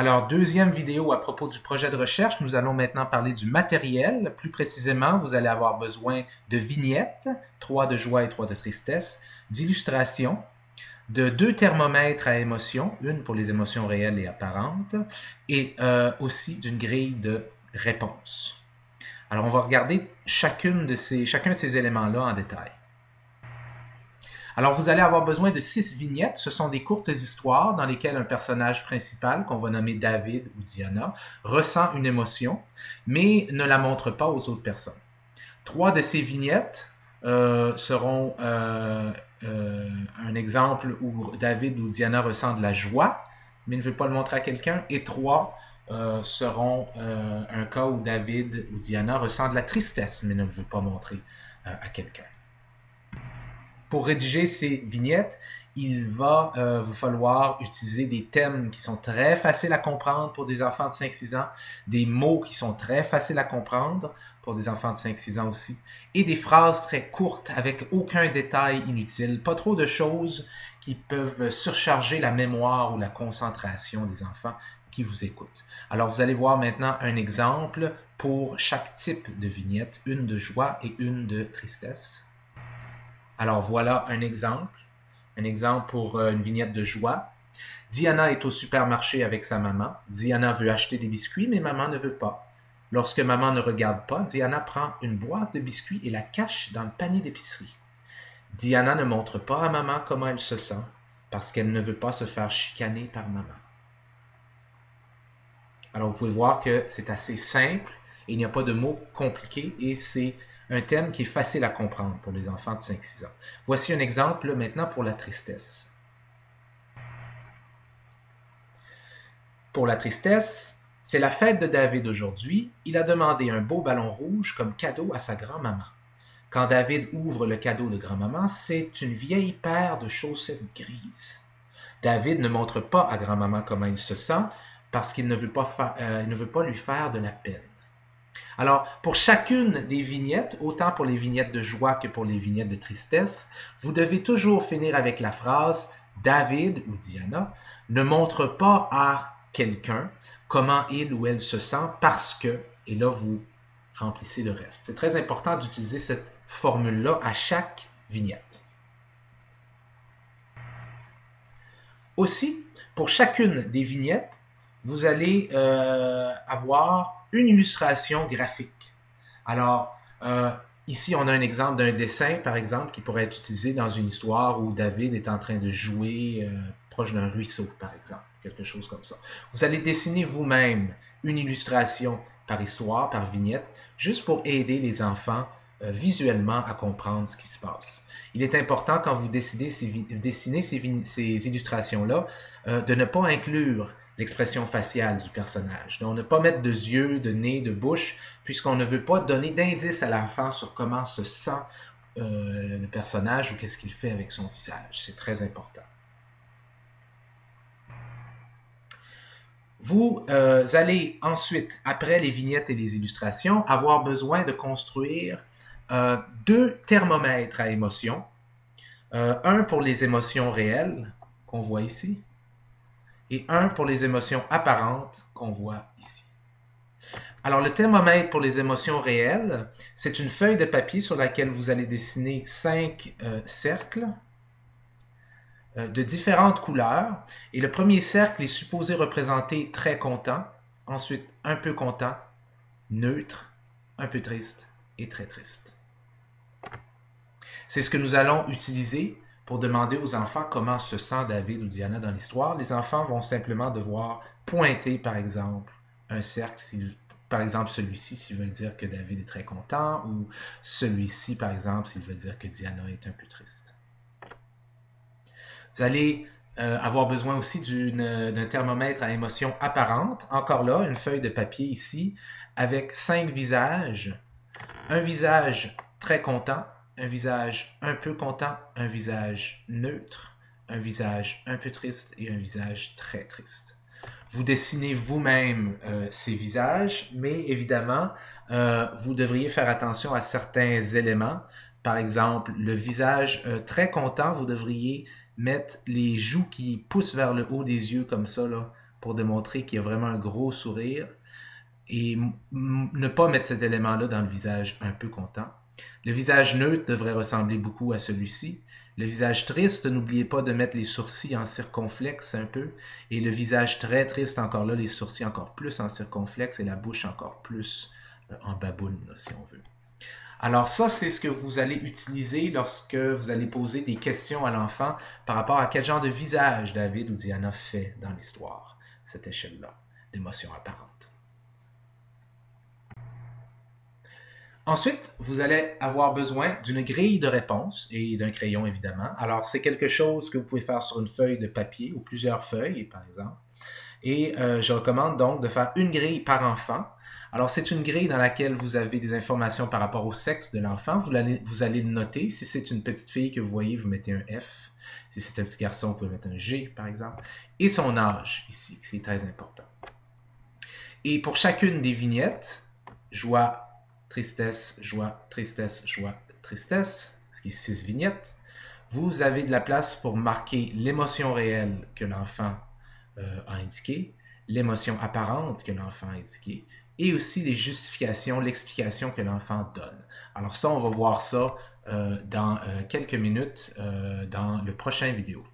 Alors, deuxième vidéo à propos du projet de recherche, nous allons maintenant parler du matériel. Plus précisément, vous allez avoir besoin de vignettes, 3 de joie et 3 de tristesse, d'illustrations, de 2 thermomètres à émotions, une pour les émotions réelles et apparentes, et aussi d'une grille de réponse. Alors, on va regarder chacun de ces éléments-là en détail. Alors, vous allez avoir besoin de 6 vignettes. Ce sont des courtes histoires dans lesquelles un personnage principal, qu'on va nommer David ou Diana, ressent une émotion, mais ne la montre pas aux autres personnes. 3 de ces vignettes seront un exemple où David ou Diana ressent de la joie, mais ne veut pas le montrer à quelqu'un, et 3 seront un cas où David ou Diana ressent de la tristesse, mais ne le veut pas montrer à quelqu'un. Pour rédiger ces vignettes, il va vous falloir utiliser des thèmes qui sont très faciles à comprendre pour des enfants de 5-6 ans, des mots qui sont très faciles à comprendre pour des enfants de 5-6 ans aussi, et des phrases très courtes avec aucun détail inutile, pas trop de choses qui peuvent surcharger la mémoire ou la concentration des enfants qui vous écoutent. Alors, vous allez voir maintenant un exemple pour chaque type de vignette, une de joie et une de tristesse. Alors voilà un exemple pour une vignette de joie. Diana est au supermarché avec sa maman. Diana veut acheter des biscuits, mais maman ne veut pas. Lorsque maman ne regarde pas, Diana prend une boîte de biscuits et la cache dans le panier d'épicerie. Diana ne montre pas à maman comment elle se sent, parce qu'elle ne veut pas se faire chicaner par maman. Alors vous pouvez voir que c'est assez simple, et il n'y a pas de mots compliqués, et c'est un thème qui est facile à comprendre pour les enfants de 5-6 ans. Voici un exemple maintenant pour la tristesse. Pour la tristesse, c'est la fête de David aujourd'hui. Il a demandé un beau ballon rouge comme cadeau à sa grand-maman. Quand David ouvre le cadeau de grand-maman, c'est une vieille paire de chaussettes grises. David ne montre pas à grand-maman comment il se sent parce qu'il ne veut pas lui faire de la peine. Alors, pour chacune des vignettes, autant pour les vignettes de joie que pour les vignettes de tristesse, vous devez toujours finir avec la phrase « David ou Diana ne montre pas à quelqu'un comment il ou elle se sent parce que… » et là, vous remplissez le reste. C'est très important d'utiliser cette formule-là à chaque vignette. Aussi, pour chacune des vignettes, vous allez avoir une illustration graphique. Alors, ici, on a un exemple d'un dessin, par exemple, qui pourrait être utilisé dans une histoire où David est en train de jouer proche d'un ruisseau, par exemple, quelque chose comme ça. Vous allez dessiner vous-même une illustration par histoire, par vignette, juste pour aider les enfants visuellement à comprendre ce qui se passe. Il est important, quand vous dessinez ces illustrations-là, de ne pas inclure l'expression faciale du personnage. Donc, ne pas mettre de yeux, de nez, de bouche, puisqu'on ne veut pas donner d'indice à l'enfant sur comment se sent le personnage ou qu'est-ce qu'il fait avec son visage. C'est très important. Vous allez ensuite, après les vignettes et les illustrations, avoir besoin de construire 2 thermomètres à émotions. Un pour les émotions réelles, qu'on voit ici, et un pour les émotions apparentes qu'on voit ici. Alors, le thermomètre pour les émotions réelles, c'est une feuille de papier sur laquelle vous allez dessiner 5 cercles de différentes couleurs. Et le premier cercle est supposé représenter très content, ensuite un peu content, neutre, un peu triste et très triste. C'est ce que nous allons utiliser pour demander aux enfants comment se sent David ou Diana dans l'histoire. Les enfants vont simplement devoir pointer, par exemple, un cercle, par exemple celui-ci s'ils veulent dire que David est très content, ou celui-ci, par exemple, s'ils veulent dire que Diana est un peu triste. Vous allez avoir besoin aussi d'un thermomètre à émotion apparente. Encore là, une feuille de papier ici, avec 5 visages. Un visage très content, un visage un peu content, un visage neutre, un visage un peu triste et un visage très triste. Vous dessinez vous-même ces visages, mais évidemment, vous devriez faire attention à certains éléments. Par exemple, le visage très content, vous devriez mettre les joues qui poussent vers le haut des yeux comme ça, là, pour démontrer qu'il y a vraiment un gros sourire et ne pas mettre cet élément-là dans le visage un peu content. Le visage neutre devrait ressembler beaucoup à celui-ci. Le visage triste, n'oubliez pas de mettre les sourcils en circonflexe un peu. Et le visage très triste, encore là, les sourcils encore plus en circonflexe et la bouche encore plus en baboune, là, si on veut. Alors ça, c'est ce que vous allez utiliser lorsque vous allez poser des questions à l'enfant par rapport à quel genre de visage David ou Diana fait dans l'histoire, cette échelle-là d'émotion apparente. Ensuite, vous allez avoir besoin d'une grille de réponse et d'un crayon, évidemment. Alors, c'est quelque chose que vous pouvez faire sur une feuille de papier ou plusieurs feuilles, par exemple. Et je recommande donc de faire une grille par enfant. Alors, c'est une grille dans laquelle vous avez des informations par rapport au sexe de l'enfant. Vous allez le noter. Si c'est une petite fille que vous voyez, vous mettez un F. Si c'est un petit garçon, vous pouvez mettre un G, par exemple. Et son âge, ici, c'est très important. Et pour chacune des vignettes, joie, tristesse, joie, tristesse, joie, tristesse, ce qui est 6 vignettes, vous avez de la place pour marquer l'émotion réelle que l'enfant a indiquée, l'émotion apparente que l'enfant a indiquée, et aussi les justifications, l'explication que l'enfant donne. Alors ça, on va voir ça dans quelques minutes dans le prochain vidéo.